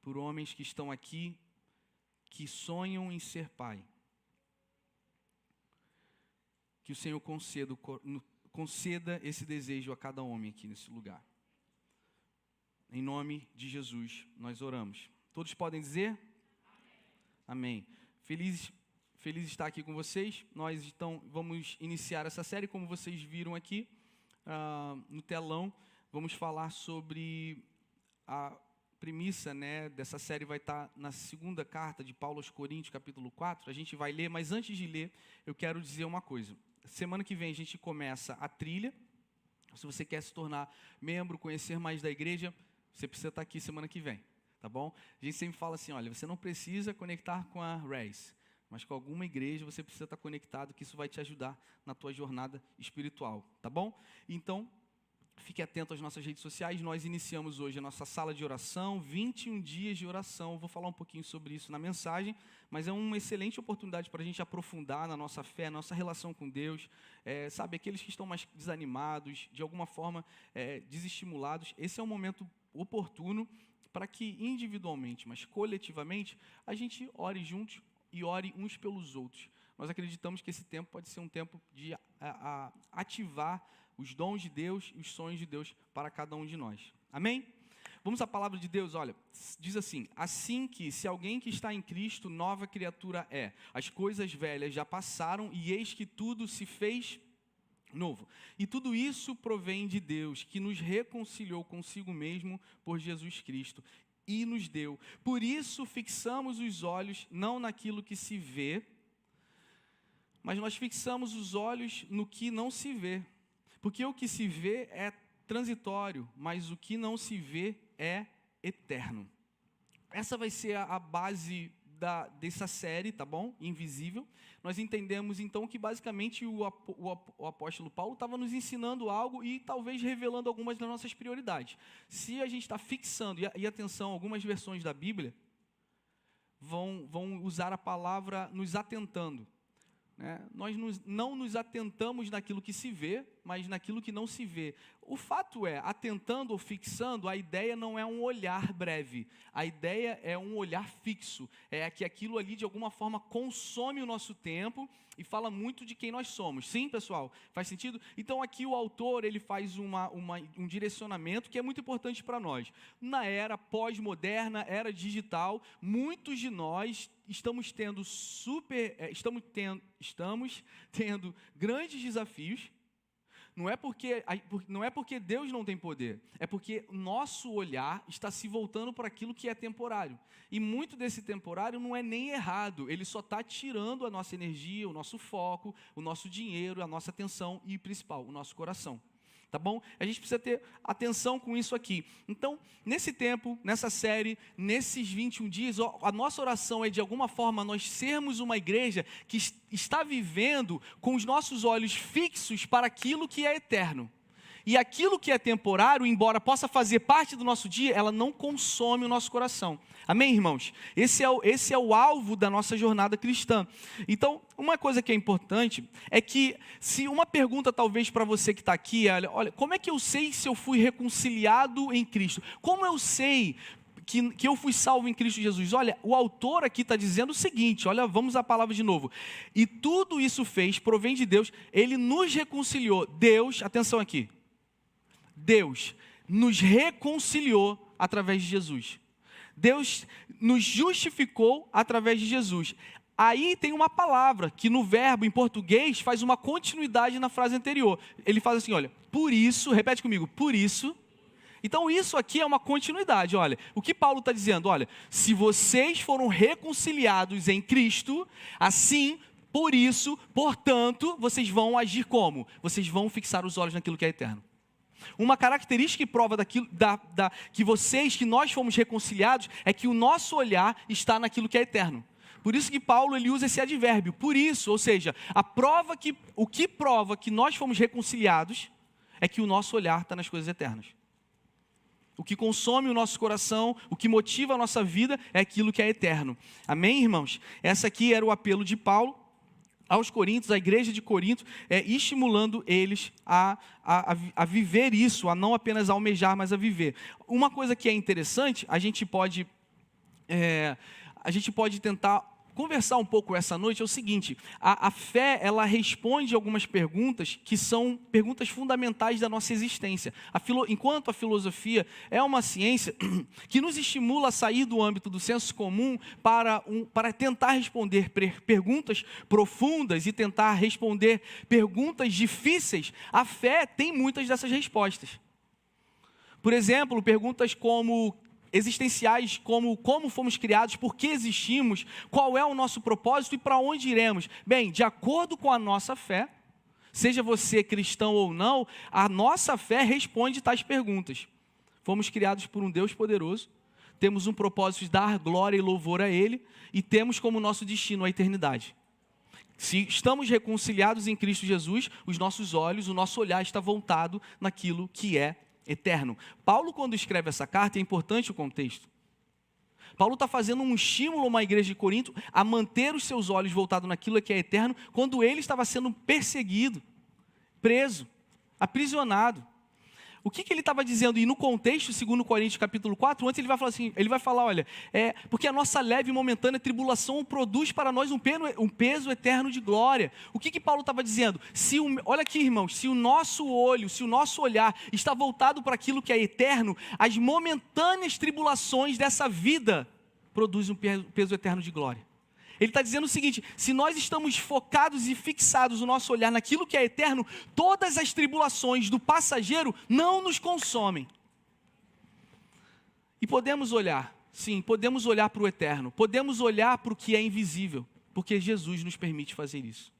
por homens que estão aqui, que sonham em ser pai. Que o Senhor conceda esse desejo a cada homem aqui nesse lugar. Em nome de Jesus, nós oramos. Todos podem dizer? Amém. Feliz estar aqui com vocês. Nós então vamos iniciar essa série, como vocês viram aqui no telão. Vamos falar sobre a premissa, né, dessa série vai estar na segunda carta de Paulo aos Coríntios, capítulo 4. A gente vai ler, mas antes de ler, eu quero dizer uma coisa. Semana que vem a gente começa a trilha. Se você quer se tornar membro, conhecer mais da igreja, você precisa estar aqui semana que vem, tá bom? A gente sempre fala assim, olha, você não precisa conectar com a Race, mas com alguma igreja você precisa estar conectado, que isso vai te ajudar na tua jornada espiritual, tá bom? Então, fique atento às nossas redes sociais. Nós iniciamos hoje a nossa sala de oração, 21 dias de oração. Eu vou falar um pouquinho sobre isso na mensagem, mas é uma excelente oportunidade para a gente aprofundar na nossa fé, nossa relação com Deus. Sabe, aqueles que estão mais desanimados, de alguma forma desestimulados, esse é um momento oportuno para que individualmente, mas coletivamente, a gente ore juntos e ore uns pelos outros. Nós acreditamos que esse tempo pode ser um tempo de ativar os dons de Deus e os sonhos de Deus para cada um de nós. Amém? Vamos à palavra de Deus, olha, diz assim que se alguém que está em Cristo, nova criatura é. As coisas velhas já passaram e eis que tudo se fez novo. E tudo isso provém de Deus, que nos reconciliou consigo mesmo por Jesus Cristo e nos deu. Por isso fixamos os olhos não naquilo que se vê, mas nós fixamos os olhos no que não se vê. Porque o que se vê é transitório, mas o que não se vê é eterno. Essa vai ser a base dessa série, tá bom? Invisível. Nós entendemos então que basicamente o apóstolo Paulo estava nos ensinando algo e talvez revelando algumas das nossas prioridades. Se a gente está fixando, e atenção, algumas versões da Bíblia vão usar a palavra nos atentando. Nós não nos atentamos naquilo que se vê, mas naquilo que não se vê. O fato é, atentando ou fixando, a ideia não é um olhar breve. A ideia é um olhar fixo. É que aquilo ali, de alguma forma, consome o nosso tempo e fala muito de quem nós somos. Sim, pessoal? Faz sentido? Então, aqui o autor ele faz um direcionamento que é muito importante para nós. Na era pós-moderna, era digital, muitos de nós estamos tendo grandes desafios. Não é porque Deus não tem poder, é porque o nosso olhar está se voltando para aquilo que é temporário. E muito desse temporário não é nem errado, ele só está tirando a nossa energia, o nosso foco, o nosso dinheiro, a nossa atenção e, principal, o nosso coração. Tá bom? A gente precisa ter atenção com isso aqui. Então, nesse tempo, nessa série, nesses 21 dias, a nossa oração é, de alguma forma, nós sermos uma igreja que está vivendo com os nossos olhos fixos para aquilo que é eterno. E aquilo que é temporário, embora possa fazer parte do nosso dia, ela não consome o nosso coração. Amém, irmãos? Esse é o alvo da nossa jornada cristã. Então, uma coisa que é importante é que, se uma pergunta talvez para você que está aqui, olha, como é que eu sei se eu fui reconciliado em Cristo? Como eu sei que eu fui salvo em Cristo Jesus? Olha, o autor aqui está dizendo o seguinte, olha, vamos à palavra de novo. E tudo isso provém de Deus, Ele nos reconciliou. Deus, atenção aqui, Deus nos reconciliou através de Jesus. Deus nos justificou através de Jesus. Aí tem uma palavra que no verbo em português faz uma continuidade na frase anterior. Ele faz assim, olha, por isso, repete comigo, por isso. Então isso aqui é uma continuidade, olha. O que Paulo está dizendo? Olha, se vocês foram reconciliados em Cristo, assim, por isso, portanto, vocês vão agir como? Vocês vão fixar os olhos naquilo que é eterno. Uma característica e prova que nós fomos reconciliados é que o nosso olhar está naquilo que é eterno. Por isso que Paulo ele usa esse advérbio, por isso, ou seja, o que prova que nós fomos reconciliados é que o nosso olhar está nas coisas eternas. O que consome o nosso coração, o que motiva a nossa vida é aquilo que é eterno. Amém, irmãos? Essa aqui era o apelo de Paulo aos Coríntios, à igreja de Corinto, estimulando eles a viver isso, a não apenas almejar, mas a viver. Uma coisa que é interessante, a gente pode a gente pode tentar conversar um pouco essa noite é o seguinte: a fé, ela responde algumas perguntas que são perguntas fundamentais da nossa existência. Enquanto a filosofia é uma ciência que nos estimula a sair do âmbito do senso comum para tentar responder perguntas profundas e tentar responder perguntas difíceis, a fé tem muitas dessas respostas. Por exemplo, perguntas como existenciais, como fomos criados, por que existimos, qual é o nosso propósito e para onde iremos. Bem, de acordo com a nossa fé, seja você cristão ou não, a nossa fé responde tais perguntas. Fomos criados por um Deus poderoso, temos um propósito de dar glória e louvor a Ele, e temos como nosso destino a eternidade. Se estamos reconciliados em Cristo Jesus, os nossos olhos, o nosso olhar está voltado naquilo que é eterno. Paulo, quando escreve essa carta, é importante o contexto. Paulo está fazendo um estímulo a uma igreja de Corinto a manter os seus olhos voltados naquilo que é eterno, quando ele estava sendo perseguido, preso, aprisionado. O que ele estava dizendo? E no contexto, segundo Coríntios capítulo 4, antes ele vai falar assim, olha, porque a nossa leve e momentânea tribulação produz para nós um peso eterno de glória. O que Paulo estava dizendo? Olha aqui, irmãos, se o nosso olho, se o nosso olhar está voltado para aquilo que é eterno, as momentâneas tribulações dessa vida produzem um peso eterno de glória. Ele está dizendo o seguinte: se nós estamos focados e fixados o nosso olhar naquilo que é eterno, todas as tribulações do passageiro não nos consomem. E podemos olhar, sim, podemos olhar para o eterno, podemos olhar para o que é invisível, porque Jesus nos permite fazer isso.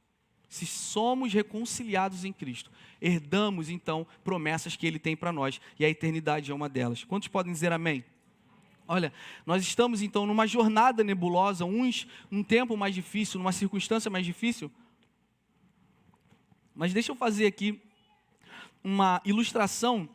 Se somos reconciliados em Cristo, herdamos então promessas que Ele tem para nós, e a eternidade é uma delas. Quantos podem dizer amém? Olha, nós estamos então numa jornada nebulosa, uns num tempo mais difícil, numa circunstância mais difícil. Mas deixa eu fazer aqui uma ilustração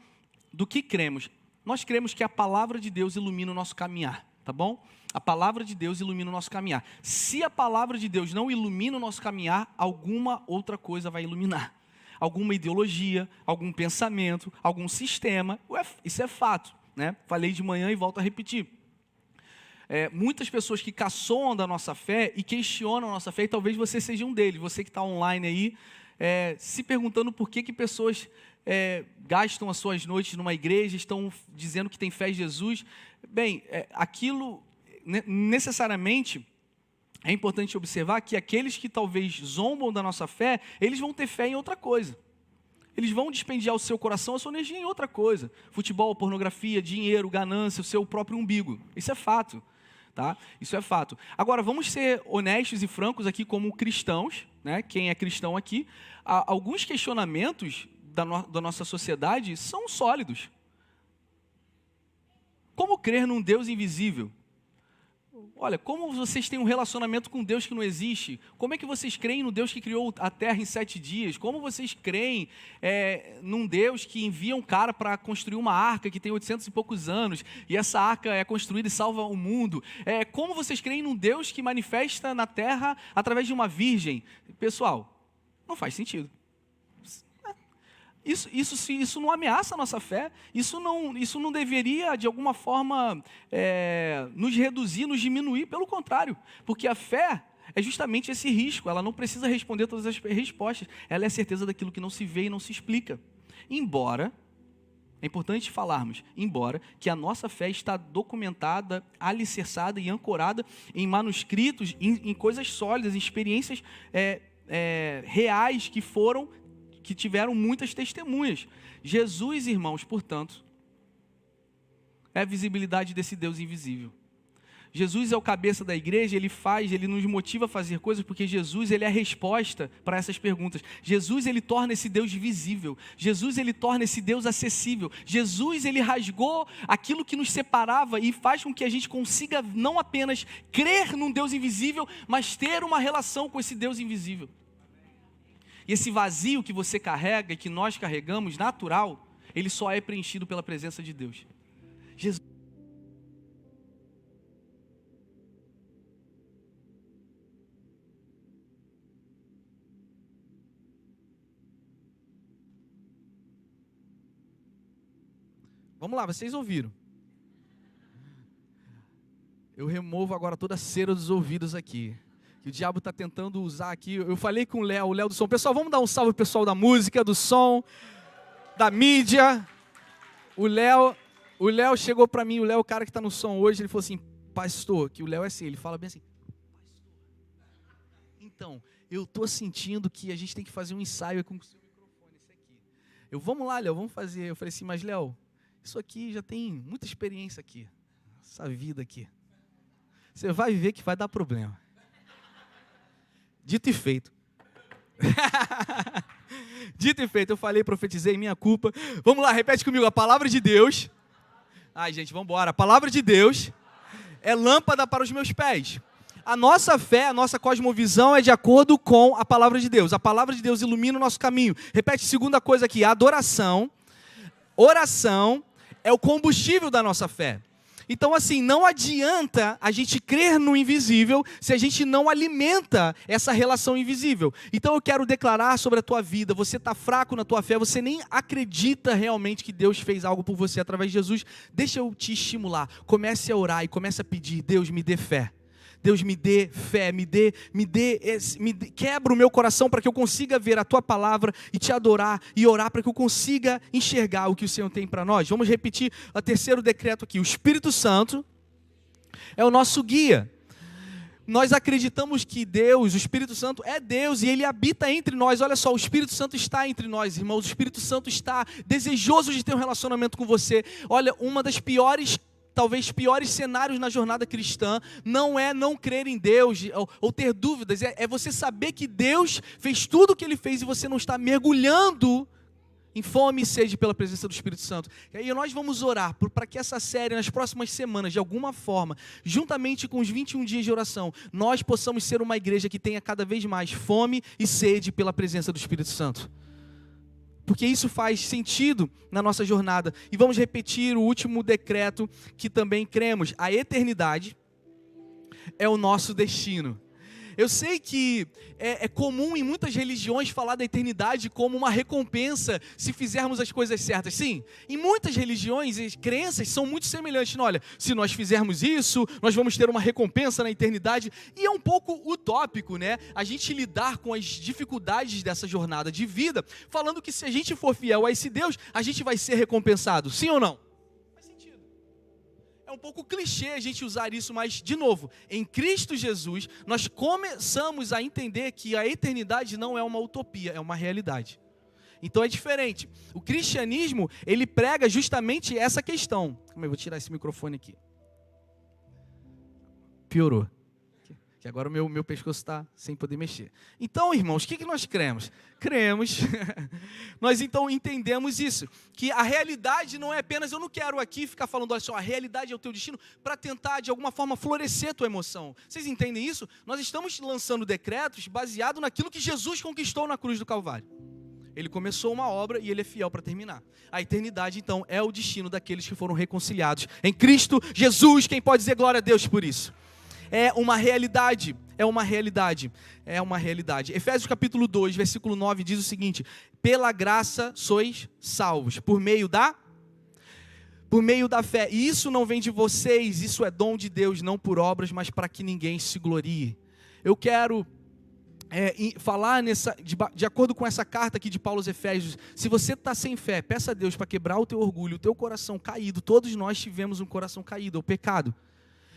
do que cremos. Nós cremos que a palavra de Deus ilumina o nosso caminhar, tá bom? A palavra de Deus ilumina o nosso caminhar. Se a palavra de Deus não ilumina o nosso caminhar, alguma outra coisa vai iluminar. Alguma ideologia, algum pensamento, algum sistema, isso é fato. Né? Falei de manhã e volto a repetir. Muitas pessoas que caçoam da nossa fé e questionam a nossa fé, e talvez você seja um deles, você que está online aí, se perguntando por que pessoas gastam as suas noites numa igreja, estão dizendo que tem fé em Jesus. Bem, aquilo necessariamente é importante observar que aqueles que talvez zombam da nossa fé, eles vão ter fé em outra coisa. Eles vão despendiar o seu coração, a sua energia em outra coisa. Futebol, pornografia, dinheiro, ganância, o seu próprio umbigo. Isso é fato. Tá? Isso é fato. Agora, vamos ser honestos e francos aqui como cristãos, né? Quem é cristão aqui, alguns questionamentos da nossa sociedade são sólidos. Como crer num Deus invisível? Olha, como vocês têm um relacionamento com Deus que não existe? Como é que vocês creem no Deus que criou a terra em 7 dias? Como vocês creem num Deus que envia um cara para construir uma arca que tem 800 e poucos anos, e essa arca é construída e salva o mundo? Como vocês creem num Deus que manifesta na terra através de uma virgem? Pessoal, não faz sentido. Isso não ameaça a nossa fé, isso não deveria, de alguma forma, nos reduzir, nos diminuir, pelo contrário, porque a fé é justamente esse risco, ela não precisa responder todas as respostas, ela é a certeza daquilo que não se vê e não se explica. Embora, é importante falarmos, que a nossa fé está documentada, alicerçada e ancorada em manuscritos, em coisas sólidas, em experiências reais que tiveram muitas testemunhas. Jesus, irmãos, portanto, é a visibilidade desse Deus invisível. Jesus é o cabeça da igreja, ele nos motiva a fazer coisas, porque Jesus, ele é a resposta para essas perguntas. Jesus, ele torna esse Deus visível. Jesus, ele torna esse Deus acessível. Jesus, ele rasgou aquilo que nos separava e faz com que a gente consiga não apenas crer num Deus invisível, mas ter uma relação com esse Deus invisível. E esse vazio que você carrega e que nós carregamos, natural, ele só é preenchido pela presença de Deus. Jesus. Vamos lá, vocês ouviram. Eu removo agora toda a cera dos ouvidos aqui, que o diabo está tentando usar aqui. Eu falei com o Léo do som. Pessoal, vamos dar um salve pro pessoal da música, do som, da mídia. O Léo chegou para mim, o Léo, o cara que está no som hoje, ele falou assim, pastor, que o Léo é assim, ele fala bem assim, então, eu estou sentindo que a gente tem que fazer um ensaio com o seu microfone, esse aqui. Vamos lá, Léo, vamos fazer. Eu falei assim, mas Léo, isso aqui já tem muita experiência aqui, essa vida aqui. Você vai ver que vai dar problema. Dito e feito. Dito e feito, eu falei, profetizei, minha culpa. Vamos lá, repete comigo, a palavra de Deus. Ai, gente, vamos embora. A palavra de Deus é lâmpada para os meus pés. A nossa fé, a nossa cosmovisão é de acordo com a palavra de Deus. A palavra de Deus ilumina o nosso caminho. Repete, segunda coisa aqui, adoração. Oração é o combustível da nossa fé. Então, assim, não adianta a gente crer no invisível se a gente não alimenta essa relação invisível. Então, eu quero declarar sobre a tua vida. Você está fraco na tua fé, você nem acredita realmente que Deus fez algo por você através de Jesus. Deixa eu te estimular. Comece a orar e comece a pedir, Deus, me dê fé. Deus, me dê fé, quebra o meu coração para que eu consiga ver a tua palavra e te adorar e orar para que eu consiga enxergar o que o Senhor tem para nós. Vamos repetir o terceiro decreto aqui. O Espírito Santo é o nosso guia. Nós acreditamos que Deus, o Espírito Santo é Deus e Ele habita entre nós. Olha só, o Espírito Santo está entre nós, irmãos. O Espírito Santo está desejoso de ter um relacionamento com você. Olha, uma das talvez piores cenários na jornada cristã não é não crer em Deus ou ter dúvidas, é você saber que Deus fez tudo o que Ele fez e você não está mergulhando em fome e sede pela presença do Espírito Santo. E aí nós vamos orar para que essa série, nas próximas semanas, de alguma forma, juntamente com os 21 dias de oração, nós possamos ser uma igreja que tenha cada vez mais fome e sede pela presença do Espírito Santo. Porque isso faz sentido na nossa jornada. E vamos repetir o último decreto que também cremos. A eternidade é o nosso destino. Eu sei que é comum em muitas religiões falar da eternidade como uma recompensa se fizermos as coisas certas. Sim, em muitas religiões e crenças são muito semelhantes. Olha, se nós fizermos isso, nós vamos ter uma recompensa na eternidade. E é um pouco utópico, né? A gente lidar com as dificuldades dessa jornada de vida, falando que se a gente for fiel a esse Deus, a gente vai ser recompensado. Sim ou não? É um pouco clichê a gente usar isso, mas, de novo, em Cristo Jesus, nós começamos a entender que a eternidade não é uma utopia, é uma realidade. Então é diferente. O cristianismo, ele prega justamente essa questão. Como eu vou tirar esse microfone aqui? Piorou. Que agora o meu pescoço está sem poder mexer. Então, irmãos, o que nós cremos? Cremos, nós então entendemos isso, que a realidade não é apenas, eu não quero aqui ficar falando, olha só, a realidade é o teu destino, para tentar de alguma forma florescer a tua emoção. Vocês entendem isso? Nós estamos lançando decretos baseado naquilo que Jesus conquistou na cruz do Calvário. Ele começou uma obra e Ele é fiel para terminar. A eternidade, então, é o destino daqueles que foram reconciliados em Cristo Jesus. Quem pode dizer glória a Deus por isso? É uma realidade, é uma realidade, é uma realidade. Efésios capítulo 2, versículo 9 diz o seguinte: pela graça sois salvos, por meio da fé. E isso não vem de vocês, isso é dom de Deus, não por obras, mas para que ninguém se glorie. Eu quero falar de acordo com essa carta aqui de Paulo aos Efésios. Se você está sem fé, peça a Deus para quebrar o teu orgulho, o teu coração caído. Todos nós tivemos um coração caído, é o pecado.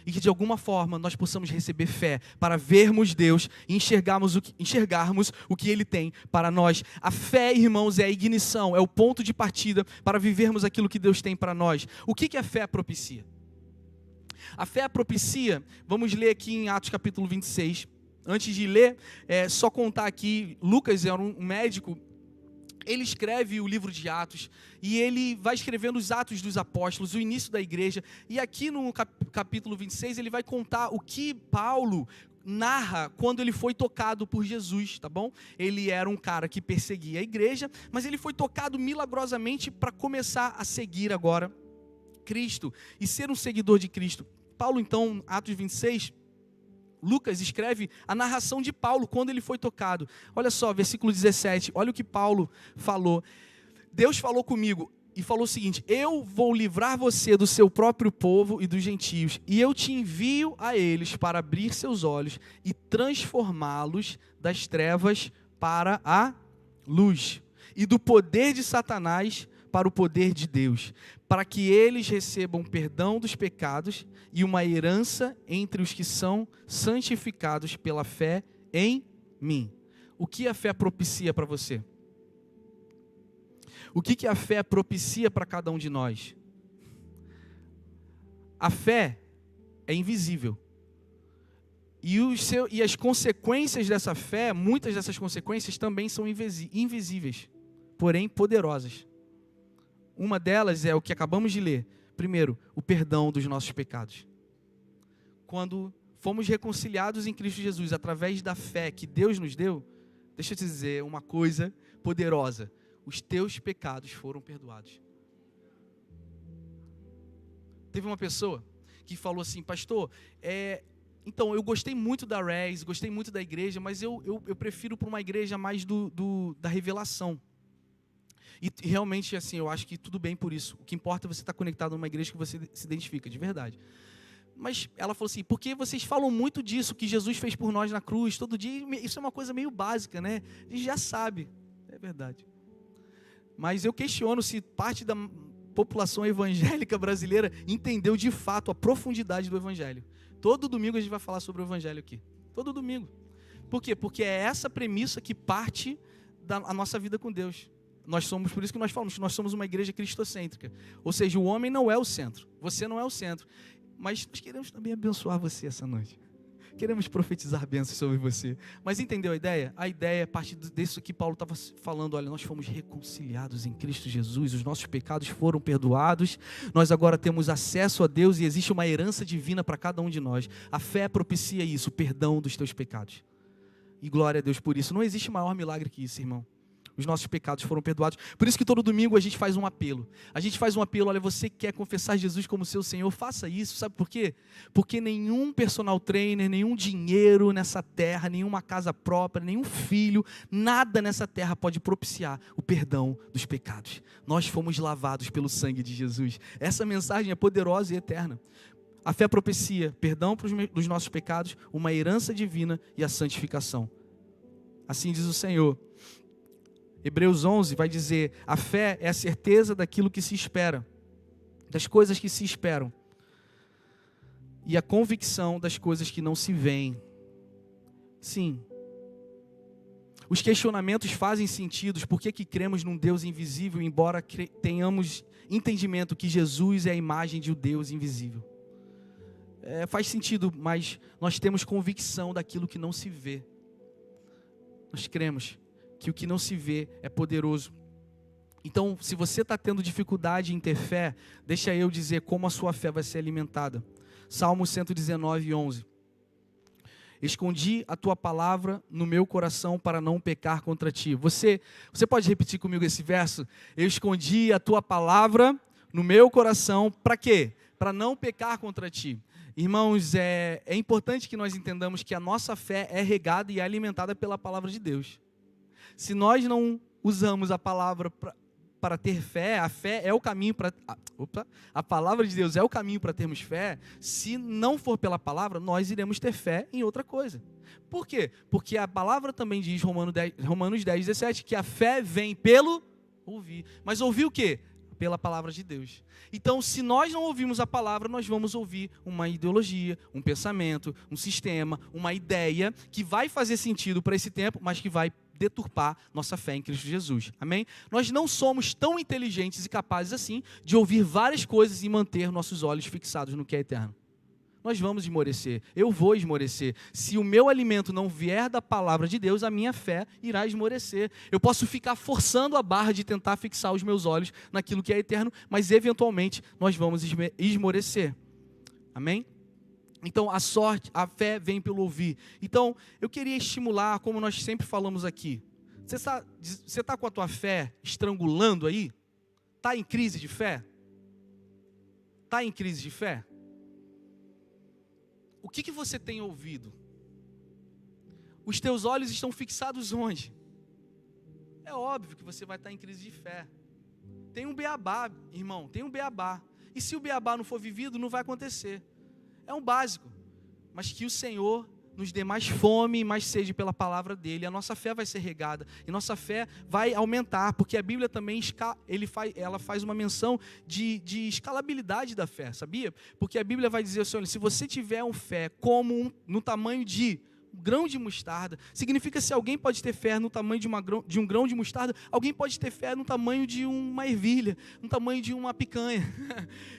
E que de alguma forma nós possamos receber fé para vermos Deus e enxergarmos o que Ele tem para nós. A fé, irmãos, é a ignição, é o ponto de partida para vivermos aquilo que Deus tem para nós. O que a fé propicia? A fé propicia, vamos ler aqui em Atos capítulo 26. Antes de ler, só contar aqui, Lucas era um médico. Ele escreve o livro de Atos e ele vai escrevendo os Atos dos Apóstolos, o início da igreja. E aqui no capítulo 26 ele vai contar o que Paulo narra quando ele foi tocado por Jesus, tá bom? Ele era um cara que perseguia a igreja, mas ele foi tocado milagrosamente para começar a seguir agora Cristo e ser um seguidor de Cristo. Paulo, então, Atos 26... Lucas escreve a narração de Paulo quando ele foi tocado. Olha só, versículo 17, olha o que Paulo falou. Deus falou comigo, e falou o seguinte: eu vou livrar você do seu próprio povo e dos gentios, e eu te envio a eles para abrir seus olhos e transformá-los das trevas para a luz, e do poder de Satanás para o poder de Deus, para que eles recebam perdão dos pecados e uma herança entre os que são santificados pela fé em mim. O que a fé propicia para você? O que a fé propicia para cada um de nós? A fé é invisível. E as consequências dessa fé, muitas dessas consequências também são invisíveis, porém poderosas. Uma delas é o que acabamos de ler. Primeiro, o perdão dos nossos pecados. Quando fomos reconciliados em Cristo Jesus através da fé que Deus nos deu, deixa eu te dizer uma coisa poderosa: os teus pecados foram perdoados. Teve uma pessoa que falou assim: pastor, então eu gostei muito da RES, gostei muito da igreja, mas eu prefiro para uma igreja mais da revelação. E realmente, assim, eu acho que tudo bem por isso. O que importa é você estar conectado numa igreja que você se identifica, de verdade. Mas ela falou assim: porque vocês falam muito disso, que Jesus fez por nós na cruz, todo dia, isso é uma coisa meio básica, né? A gente já sabe, é verdade. Mas eu questiono se parte da população evangélica brasileira entendeu de fato a profundidade do evangelho. Todo domingo a gente vai falar sobre o evangelho aqui. Todo domingo. Por quê? Porque é essa premissa que parte da nossa vida com Deus. Por isso que nós falamos que nós somos uma igreja cristocêntrica. Ou seja, o homem não é o centro. Você não é o centro. Mas nós queremos também abençoar você essa noite. Queremos profetizar bênçãos sobre você. Mas entendeu a ideia? A ideia é parte disso que Paulo estava falando. Olha, nós fomos reconciliados em Cristo Jesus. Os nossos pecados foram perdoados. Nós agora temos acesso a Deus e existe uma herança divina para cada um de nós. A fé propicia isso, o perdão dos teus pecados. E glória a Deus por isso. Não existe maior milagre que isso, irmão. Os nossos pecados foram perdoados. Por isso que todo domingo a gente faz um apelo. A gente faz um apelo: olha, você quer confessar Jesus como seu Senhor? Faça isso. Sabe por quê? Porque nenhum personal trainer, nenhum dinheiro nessa terra, nenhuma casa própria, nenhum filho, nada nessa terra pode propiciar o perdão dos pecados. Nós fomos lavados pelo sangue de Jesus. Essa mensagem é poderosa e eterna. A fé propicia perdão dos nossos pecados, uma herança divina e a santificação. Assim diz o Senhor. Hebreus 11 vai dizer: a fé é a certeza daquilo que se espera, das coisas que se esperam, e a convicção das coisas que não se veem. Sim, os questionamentos fazem sentido. Por que cremos num Deus invisível, embora tenhamos entendimento que Jesus é a imagem de um Deus invisível? Faz sentido, mas nós temos convicção daquilo que não se vê. Nós cremos que o que não se vê é poderoso. Então, se você está tendo dificuldade em ter fé, deixa eu dizer como a sua fé vai ser alimentada. Salmo 119, 11. Escondi a tua palavra no meu coração para não pecar contra ti. Você pode repetir comigo esse verso? Eu escondi a tua palavra no meu coração, para quê? Para não pecar contra ti. Irmãos, é importante que nós entendamos que a nossa fé é regada e alimentada pela palavra de Deus. Se nós não usamos a palavra para ter fé, a fé é o caminho para... a palavra de Deus é o caminho para termos fé. Se não for pela palavra, nós iremos ter fé em outra coisa. Por quê? Porque a palavra também diz, Romanos 10, 17, que a fé vem pelo ouvir. Mas ouvir o quê? Pela palavra de Deus. Então, se nós não ouvirmos a palavra, nós vamos ouvir uma ideologia, um pensamento, um sistema, uma ideia que vai fazer sentido para esse tempo, mas que vai deturpar nossa fé em Cristo Jesus. Amém? Nós não somos tão inteligentes e capazes assim de ouvir várias coisas e manter nossos olhos fixados no que é eterno. Nós vamos esmorecer. Eu vou esmorecer. Se o meu alimento não vier da palavra de Deus, a minha fé irá esmorecer. Eu posso ficar forçando a barra de tentar fixar os meus olhos naquilo que é eterno, mas eventualmente nós vamos esmorecer. Amém? Então, a fé vem pelo ouvir. Então, eu queria estimular, como nós sempre falamos aqui. Você está com a tua fé estrangulando aí? Está em crise de fé? Está em crise de fé? O que você tem ouvido? Os teus olhos estão fixados onde? É óbvio que você vai estar em crise de fé. Tem um beabá, irmão, tem um beabá. E se o beabá não for vivido, não vai acontecer. É um básico. Mas que o Senhor nos dê mais fome e mais sede pela palavra dele. A nossa fé vai ser regada. E nossa fé vai aumentar. Porque a Bíblia também ela faz uma menção de escalabilidade da fé, sabia? Porque a Bíblia vai dizer assim, olha, se você tiver fé como no tamanho de um grão de mostarda, significa se alguém pode ter fé no tamanho de um grão de mostarda, alguém pode ter fé no tamanho de uma ervilha, no tamanho de uma picanha.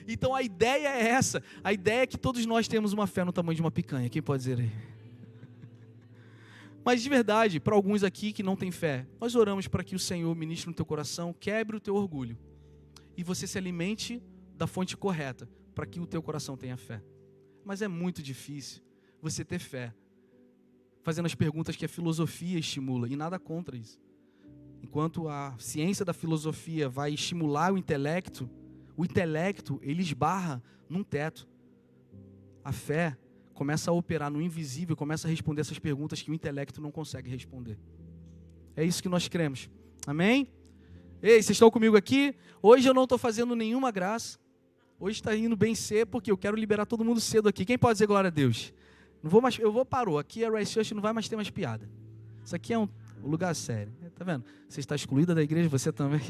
Então a ideia é essa. A ideia é que todos nós temos uma fé no tamanho de uma picanha. Quem pode dizer aí? Mas de verdade, para alguns aqui que não têm fé, nós oramos para que o Senhor ministre no teu coração, quebre o teu orgulho e você se alimente da fonte correta para que o teu coração tenha fé. Mas é muito difícil você ter fé fazendo as perguntas que a filosofia estimula, e nada contra isso. Enquanto a ciência da filosofia vai estimular o intelecto ele esbarra num teto. A fé começa a operar no invisível, começa a responder essas perguntas que o intelecto não consegue responder. É isso que nós cremos. Amém? Ei, vocês estão comigo aqui? Hoje eu não estou fazendo nenhuma graça. Hoje está indo bem cedo, porque eu quero liberar todo mundo cedo aqui. Quem pode dizer glória a Deus? Não vou mais, parou. Aqui a Rice Church não vai mais ter mais piada. Isso aqui é um lugar sério. Tá vendo? Você está excluída da igreja, você também.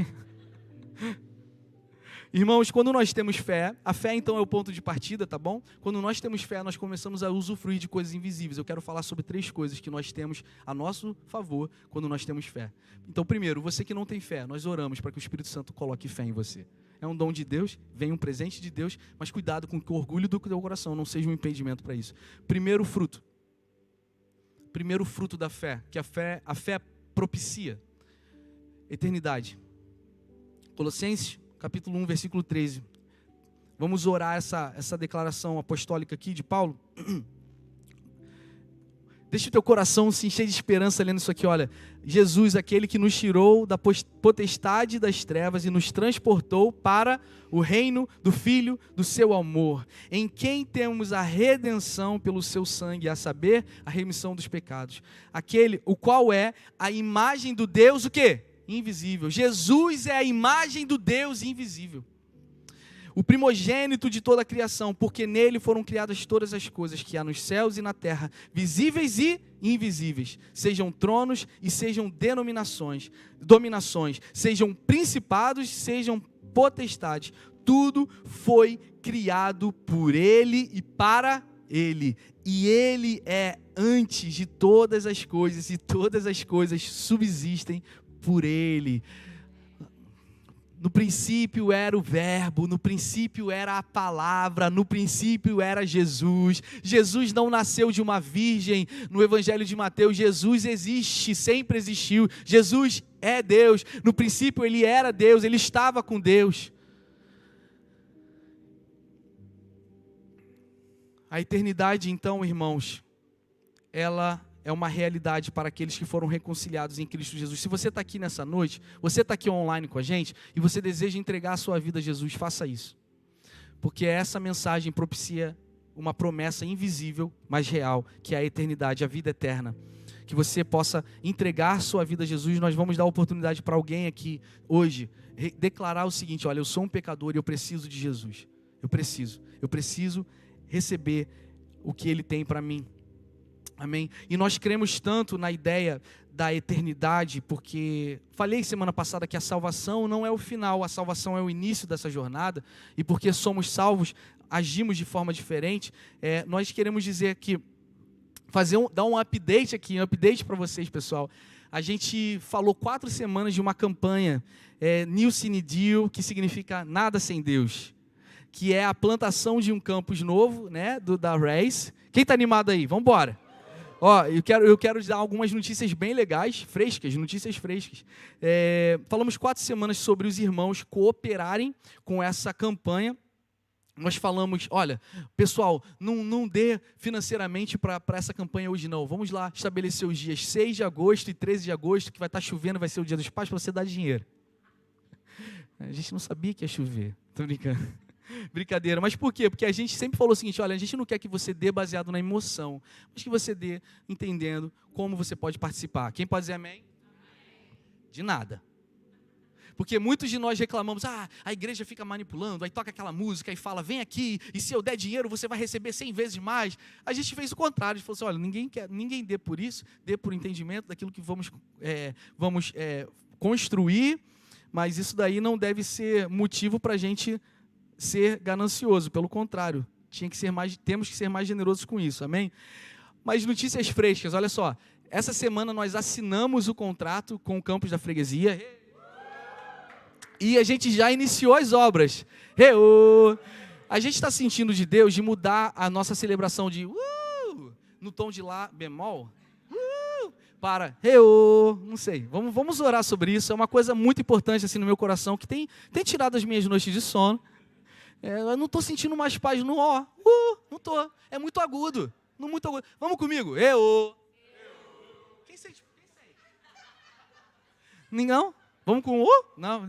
Irmãos, quando nós temos fé, a fé então é o ponto de partida, tá bom? Quando nós temos fé, nós começamos a usufruir de coisas invisíveis. Eu quero falar sobre 3 coisas que nós temos a nosso favor quando nós temos fé. Então, primeiro, você que não tem fé, nós oramos para que o Espírito Santo coloque fé em você. É um dom de Deus, vem um presente de Deus, mas cuidado com que o orgulho do teu coração não seja um impedimento para isso. Primeiro fruto da fé, que a fé propicia. Eternidade. Colossenses capítulo 1, versículo 13. Vamos orar essa declaração apostólica aqui de Paulo. Deixa o teu coração se encher de esperança lendo isso aqui, olha. Jesus, aquele que nos tirou da potestade das trevas e nos transportou para o reino do Filho do seu amor, em quem temos a redenção pelo seu sangue, a saber, a remissão dos pecados. Aquele, o qual é a imagem do Deus, o quê? Invisível. Jesus é a imagem do Deus invisível. O primogênito de toda a criação, porque nele foram criadas todas as coisas que há nos céus e na terra, visíveis e invisíveis, sejam tronos e sejam dominações, sejam principados, sejam potestades. Tudo foi criado por ele e para ele. E ele é antes de todas as coisas, e todas as coisas subsistem por ele. No princípio era o verbo, no princípio era a palavra, no princípio era Jesus. Jesus não nasceu de uma virgem. No Evangelho de Mateus, Jesus existe, sempre existiu. Jesus é Deus. No princípio ele era Deus, ele estava com Deus. A eternidade, então, irmãos, ela é uma realidade para aqueles que foram reconciliados em Cristo Jesus. Se você está aqui nessa noite, você está aqui online com a gente, e você deseja entregar a sua vida a Jesus, faça isso. Porque essa mensagem propicia uma promessa invisível, mas real, que é a eternidade, a vida eterna. Que você possa entregar sua vida a Jesus. Nós vamos dar a oportunidade para alguém aqui, hoje, declarar o seguinte: olha, eu sou um pecador e eu preciso de Jesus. Eu preciso receber o que Ele tem para mim. Amém? E nós cremos tanto na ideia da eternidade, porque falei semana passada que a salvação não é o final, a salvação é o início dessa jornada, e porque somos salvos, agimos de forma diferente. Nós queremos dizer que, dar um update aqui, um update para vocês, pessoal. A gente falou 4 semanas de uma campanha, New Cine Deal, que significa nada sem Deus, que é a plantação de um campus novo, né, da Race. Quem está animado aí? Vamos embora. Ó, eu quero dar algumas notícias bem legais, notícias frescas. Falamos 4 semanas sobre os irmãos cooperarem com essa campanha. Nós falamos, olha, pessoal, não dê financeiramente para essa campanha hoje não. Vamos lá estabelecer os dias 6 de agosto e 13 de agosto, que vai estar chovendo, vai ser o dia dos pais, para você dar dinheiro. A gente não sabia que ia chover, estou brincando. Brincadeira, mas por quê? Porque a gente sempre falou o seguinte: olha, a gente não quer que você dê baseado na emoção, mas que você dê entendendo como você pode participar. Quem pode dizer amém? De nada. Porque muitos de nós reclamamos, a igreja fica manipulando, aí toca aquela música e fala, vem aqui, e se eu der dinheiro você vai receber 100 vezes mais. A gente fez o contrário, a gente falou assim, olha, ninguém dê por isso, dê por entendimento daquilo que vamos construir, mas isso daí não deve ser motivo para a gente ser ganancioso, pelo contrário, temos que ser mais generosos com isso, amém? Mas notícias frescas, olha só, essa semana nós assinamos o contrato com o campus da freguesia, e a gente já iniciou as obras. A gente está sentindo de Deus de mudar a nossa celebração de no tom de Lá bemol para não sei. Vamos orar sobre isso. É uma coisa muito importante assim no meu coração que tem tirado as minhas noites de sono. Eu não estou sentindo mais paz no não estou. É muito agudo. Não muito agudo. Vamos comigo. Quem sente? Ninguém? Vamos com o? Não,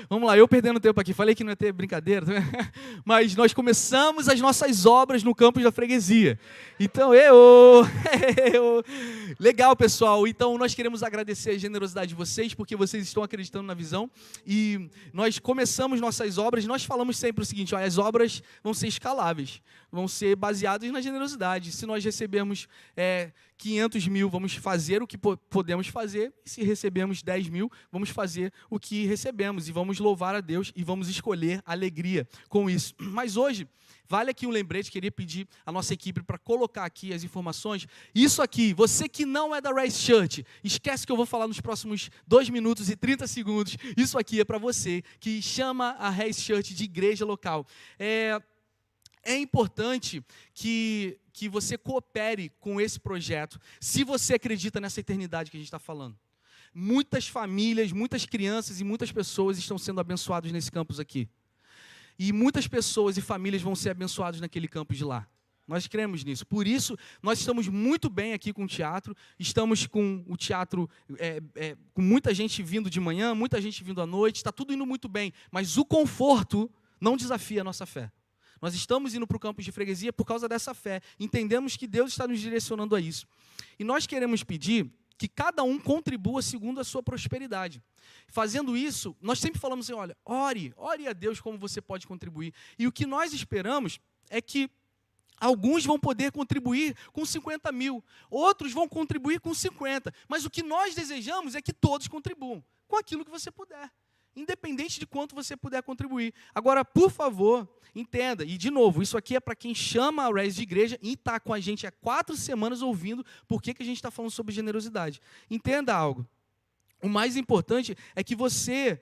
vamos lá, eu perdendo tempo aqui, falei que não ia ter brincadeira, mas nós começamos as nossas obras no campus da freguesia. Então, legal, pessoal. Então, nós queremos agradecer a generosidade de vocês, porque vocês estão acreditando na visão. E nós começamos nossas obras, nós falamos sempre o seguinte, olha, as obras vão ser escaláveis, vão ser baseadas na generosidade. Se nós recebemos 500 mil, vamos fazer o que podemos fazer. E se recebemos 10 mil, vamos fazer o que recebemos. E vamos louvar a Deus e vamos escolher alegria com isso. Mas hoje, vale aqui um lembrete, queria pedir a nossa equipe para colocar aqui as informações. Isso aqui, você que não é da Rise Church, esquece que eu vou falar nos próximos 2 minutos e 30 segundos. Isso aqui é para você que chama a Rise Church de igreja local. É importante que você coopere com esse projeto, se você acredita nessa eternidade que a gente está falando. Muitas famílias, muitas crianças e muitas pessoas estão sendo abençoadas nesse campus aqui. E muitas pessoas e famílias vão ser abençoadas naquele campus de lá. Nós cremos nisso. Por isso, nós estamos muito bem aqui com o teatro. Estamos com o teatro, com muita gente vindo de manhã, muita gente vindo à noite. Está tudo indo muito bem. Mas o conforto não desafia a nossa fé. Nós estamos indo para o campus de freguesia por causa dessa fé. Entendemos que Deus está nos direcionando a isso. E nós queremos pedir que cada um contribua segundo a sua prosperidade. Fazendo isso, nós sempre falamos assim, olha, ore a Deus como você pode contribuir. E o que nós esperamos é que alguns vão poder contribuir com 50 mil, outros vão contribuir com 50. Mas o que nós desejamos é que todos contribuam com aquilo que você puder. Independente de quanto você puder contribuir. Agora, por favor, entenda, e de novo, isso aqui é para quem chama a Rise de igreja e está com a gente há 4 semanas ouvindo por que a gente está falando sobre generosidade. Entenda algo. O mais importante é que você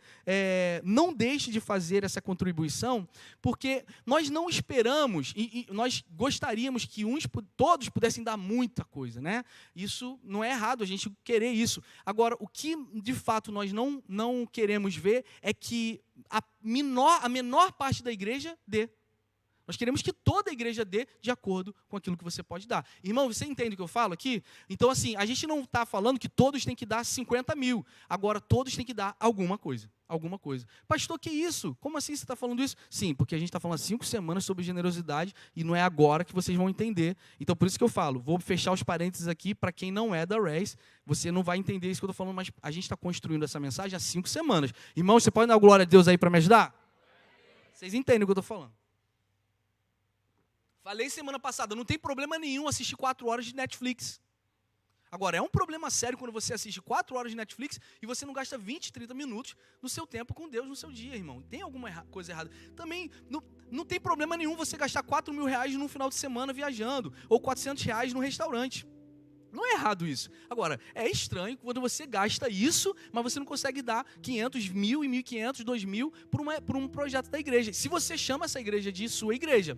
não deixe de fazer essa contribuição, porque nós não esperamos, e nós gostaríamos que todos pudessem dar muita coisa, né? Isso não é errado, a gente querer isso. Agora, o que de fato nós não queremos ver é que a menor parte da igreja dê. Nós queremos que toda a igreja dê de acordo com aquilo que você pode dar. Irmão, você entende o que eu falo aqui? Então, assim, a gente não está falando que todos têm que dar 50 mil. Agora, todos têm que dar alguma coisa. Alguma coisa. Pastor, que isso? Como assim você está falando isso? Sim, porque a gente está falando há 5 semanas sobre generosidade e não é agora que vocês vão entender. Então, por isso que eu falo, vou fechar os parênteses aqui para quem não é da Rise. Você não vai entender isso que eu estou falando, mas a gente está construindo essa mensagem há 5 semanas. Irmão, você pode dar glória a Deus aí para me ajudar? Vocês entendem o que eu estou falando? Falei semana passada, não tem problema nenhum assistir 4 horas de Netflix. Agora, é um problema sério quando você assiste 4 horas de Netflix e você não gasta 20, 30 minutos do seu tempo com Deus no seu dia, irmão. Tem alguma coisa errada. Também, não tem problema nenhum você gastar 4 mil reais num final de semana viajando, ou 400 reais num restaurante. Não é errado isso. Agora, é estranho quando você gasta isso, mas você não consegue dar 500, 1.000 e 1.500, 2.000 por um projeto da igreja. Se você chama essa igreja de sua igreja,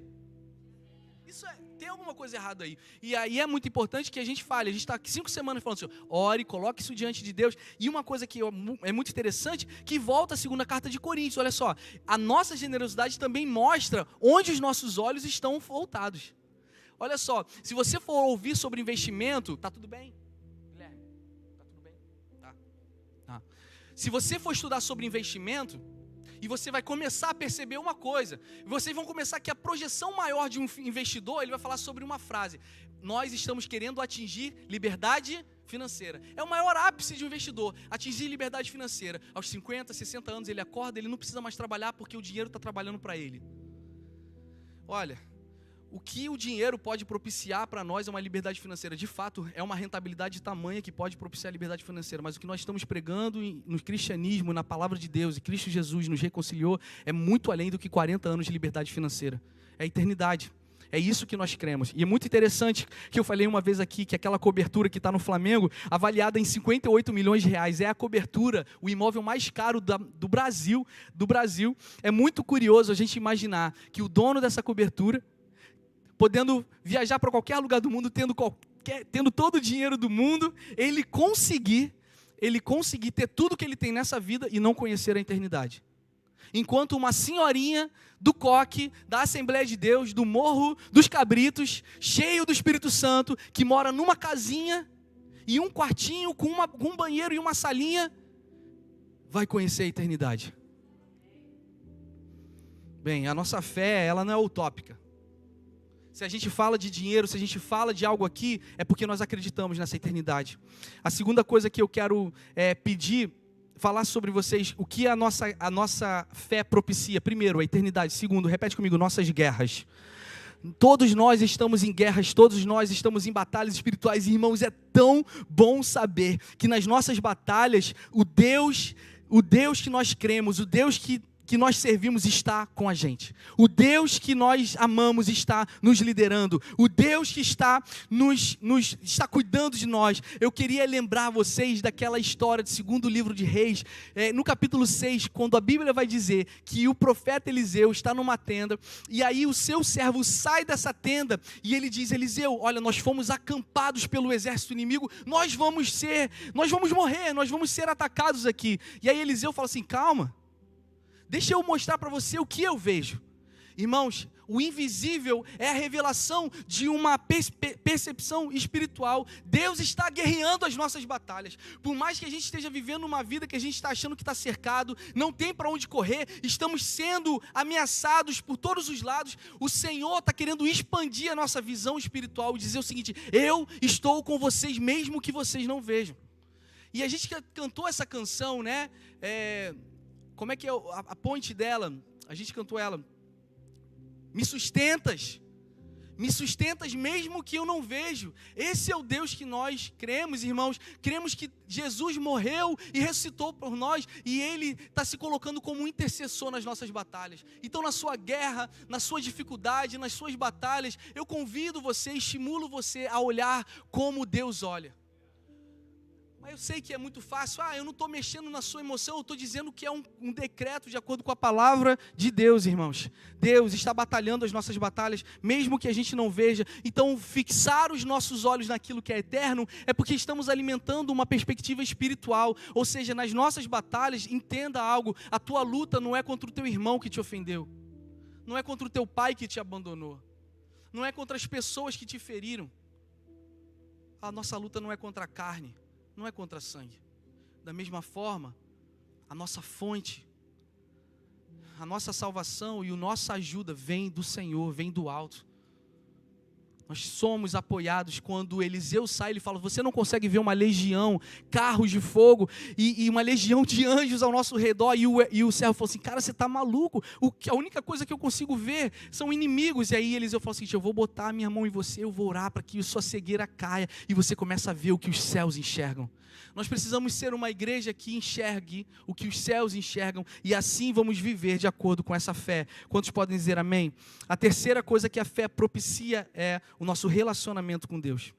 tem alguma coisa errada aí. E aí é muito importante que a gente fale. A gente está 5 semanas falando assim, ore, coloque isso diante de Deus. E uma coisa que é muito interessante, que volta a 2ª carta de Coríntios. Olha só, a nossa generosidade também mostra onde os nossos olhos estão voltados. Olha só, se você for ouvir sobre investimento, tá tudo bem? Guilherme, tá tudo bem? Tá. Se você for estudar sobre investimento, E você vai começar a perceber uma coisa. Vocês vão começar que a projeção maior de um investidor, ele vai falar sobre uma frase. Nós estamos querendo atingir liberdade financeira. É o maior ápice de um investidor, atingir liberdade financeira. Aos 50, 60 anos ele acorda, ele não precisa mais trabalhar porque o dinheiro está trabalhando para ele. Olha, o que o dinheiro pode propiciar para nós é uma liberdade financeira. De fato, é uma rentabilidade tamanha que pode propiciar a liberdade financeira. Mas o que nós estamos pregando no cristianismo, na palavra de Deus, e Cristo Jesus nos reconciliou, é muito além do que 40 anos de liberdade financeira. É a eternidade. É isso que nós cremos. E é muito interessante que eu falei uma vez aqui, que aquela cobertura que está no Flamengo, avaliada em 58 milhões de reais, é a cobertura, o imóvel mais caro do Brasil. É muito curioso a gente imaginar que o dono dessa cobertura, podendo viajar para qualquer lugar do mundo, tendo todo o dinheiro do mundo, ele conseguir ter tudo que ele tem nessa vida e não conhecer a eternidade. Enquanto uma senhorinha do coque, da Assembleia de Deus, do Morro dos Cabritos, cheio do Espírito Santo, que mora numa casinha, e um quartinho com um banheiro e uma salinha, vai conhecer a eternidade. Bem, a nossa fé, ela não é utópica. Se a gente fala de dinheiro, se a gente fala de algo aqui, é porque nós acreditamos nessa eternidade. A segunda coisa que eu quero falar sobre vocês, o que a nossa fé propicia. Primeiro, a eternidade. Segundo, repete comigo, nossas guerras. Todos nós estamos em guerras, todos nós estamos em batalhas espirituais. Irmãos, é tão bom saber que nas nossas batalhas, o Deus que nós cremos, o Deus que nós servimos está com a gente. O Deus que nós amamos está nos liderando. O Deus que está está cuidando de nós. Eu queria lembrar vocês daquela história do segundo livro de Reis, no capítulo 6, quando a Bíblia vai dizer que o profeta Eliseu está numa tenda, e aí o seu servo sai dessa tenda, e ele diz: Eliseu, olha, nós fomos acampados pelo exército inimigo, nós vamos morrer, nós vamos ser atacados aqui. E aí Eliseu fala assim: calma, deixa eu mostrar para você o que eu vejo. Irmãos, o invisível é a revelação de uma percepção espiritual. Deus está guerreando as nossas batalhas. Por mais que a gente esteja vivendo uma vida que a gente está achando que está cercado, não tem para onde correr, estamos sendo ameaçados por todos os lados, o Senhor está querendo expandir a nossa visão espiritual e dizer o seguinte: eu estou com vocês mesmo que vocês não vejam. E a gente cantou essa canção, né? Como é que é a ponte dela? A gente cantou ela. Me sustentas mesmo que eu não vejo. Esse é o Deus que nós cremos, irmãos. Cremos que Jesus morreu e ressuscitou por nós, e Ele está se colocando como um intercessor nas nossas batalhas. Então, na sua guerra, na sua dificuldade, nas suas batalhas, eu convido você, estimulo você a olhar como Deus olha. Mas eu sei que é muito fácil. Eu não estou mexendo na sua emoção, eu estou dizendo que é um decreto de acordo com a palavra de Deus, irmãos. Deus está batalhando as nossas batalhas, mesmo que a gente não veja. Então, fixar os nossos olhos naquilo que é eterno é porque estamos alimentando uma perspectiva espiritual. Ou seja, nas nossas batalhas, entenda algo: a tua luta não é contra o teu irmão que te ofendeu, não é contra o teu pai que te abandonou, não é contra as pessoas que te feriram. A nossa luta não é contra a carne, não é contra sangue. Da mesma forma, a nossa fonte, a nossa salvação e a nossa ajuda vem do Senhor, vem do alto. Nós somos apoiados. Quando Eliseu sai, ele fala: você não consegue ver uma legião, carros de fogo e uma legião de anjos ao nosso redor. E o servo falou assim: cara, você está maluco? A única coisa que eu consigo ver são inimigos. E aí Eliseu falou assim: eu vou botar a minha mão em você, eu vou orar para que sua cegueira caia e você começa a ver o que os céus enxergam. Nós precisamos ser uma igreja que enxergue o que os céus enxergam, e assim vamos viver de acordo com essa fé. Quantos podem dizer amém? A terceira coisa que a fé propicia é o nosso relacionamento com Deus.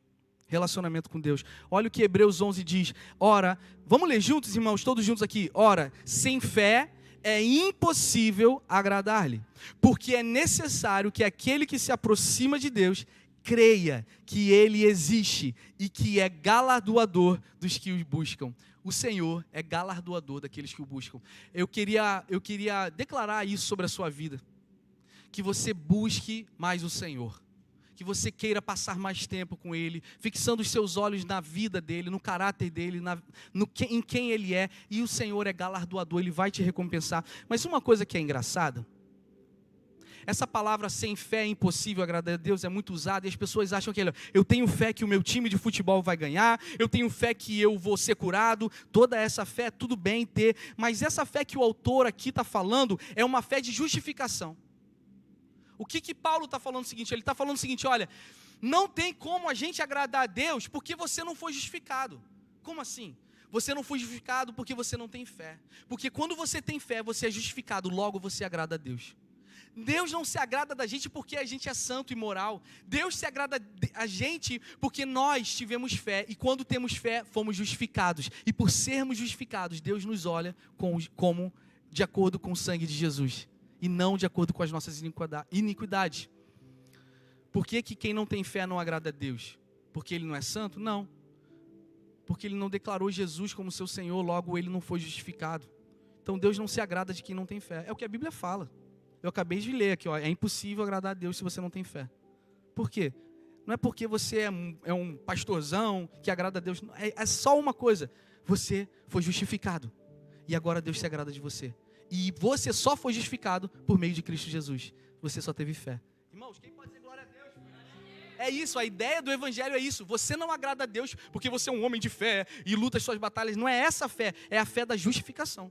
Relacionamento com Deus. Olha o que Hebreus 11 diz. Ora, vamos ler juntos, irmãos, todos juntos aqui. Ora, sem fé é impossível agradar-lhe, porque é necessário que aquele que se aproxima de Deus creia que Ele existe e que é galardoador dos que o buscam. O Senhor é galardoador daqueles que o buscam. Eu queria declarar isso sobre a sua vida. Que você busque mais o Senhor. que você queira passar mais tempo com Ele, fixando os seus olhos na vida dEle, no caráter dEle, em quem Ele é, e o Senhor é galardoador, Ele vai te recompensar. Mas uma coisa que é engraçada, essa palavra sem fé é impossível agradar a Deus é muito usada, e as pessoas acham que eu tenho fé que o meu time de futebol vai ganhar, eu tenho fé que eu vou ser curado. Toda essa fé, tudo bem ter, mas essa fé que o autor aqui está falando é uma fé de justificação. O que Paulo está falando? Ele está falando o seguinte: olha, não tem como a gente agradar a Deus porque você não foi justificado. Como assim? Você não foi justificado porque você não tem fé, porque quando você tem fé, você é justificado, logo você agrada a Deus. Deus não se agrada da gente porque a gente é santo e moral. Deus se agrada a gente porque nós tivemos fé, e quando temos fé, fomos justificados. E por sermos justificados, Deus nos olha como de acordo com o sangue de Jesus, e não de acordo com as nossas iniquidades. Por que quem não tem fé não agrada a Deus? Porque ele não é santo? Não. Porque ele não declarou Jesus como seu Senhor, logo ele não foi justificado. Então Deus não se agrada de quem não tem fé. É o que a Bíblia fala. Eu acabei de ler aqui, é impossível agradar a Deus se você não tem fé. Por quê? Não é porque você é um pastorzão que agrada a Deus. É só uma coisa: você foi justificado, e agora Deus se agrada de você. E você só foi justificado por meio de Cristo Jesus. Você só teve fé. Irmãos, quem pode dizer glória a Deus? É isso, a ideia do Evangelho é isso. Você não agrada a Deus porque você é um homem de fé e luta as suas batalhas. Não é essa fé, é a fé da justificação.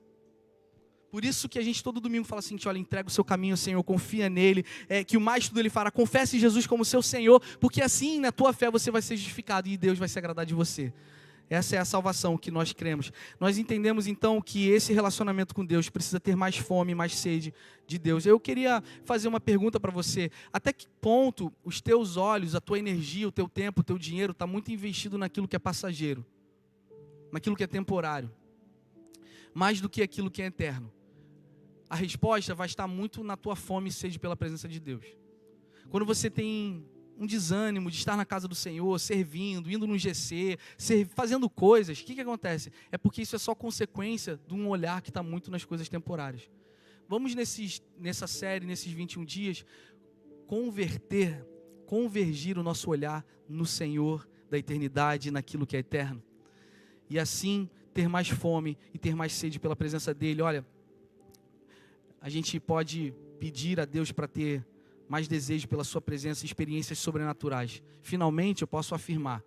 Por isso que a gente todo domingo fala assim: olha, entrega o seu caminho ao Senhor, confia nele, que o mais tudo ele fará. Confesse Jesus como seu Senhor, porque assim na tua fé você vai ser justificado e Deus vai se agradar de você. Essa é a salvação que nós cremos. Nós entendemos então que esse relacionamento com Deus precisa ter mais fome, mais sede de Deus. Eu queria fazer uma pergunta para você: até que ponto os teus olhos, a tua energia, o teu tempo, o teu dinheiro está muito investido naquilo que é passageiro, naquilo que é temporário, mais do que aquilo que é eterno? A resposta vai estar muito na tua fome e sede pela presença de Deus. Quando você tem um desânimo de estar na casa do Senhor, servindo, indo no GC, fazendo coisas, o que acontece? É porque isso é só consequência de um olhar que está muito nas coisas temporárias. Vamos nessa série, nesses 21 dias, convergir o nosso olhar no Senhor da eternidade, naquilo que é eterno. E assim ter mais fome e ter mais sede pela presença dEle. Olha, a gente pode pedir a Deus para ter mais desejo pela sua presença, experiências sobrenaturais. Finalmente, eu posso afirmar: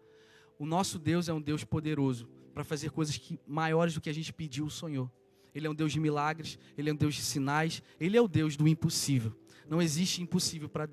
o nosso Deus é um Deus poderoso para fazer coisas maiores do que a gente pediu ou sonhou. Ele é um Deus de milagres, Ele é um Deus de sinais, Ele é o Deus do impossível. Não existe impossível para Deus.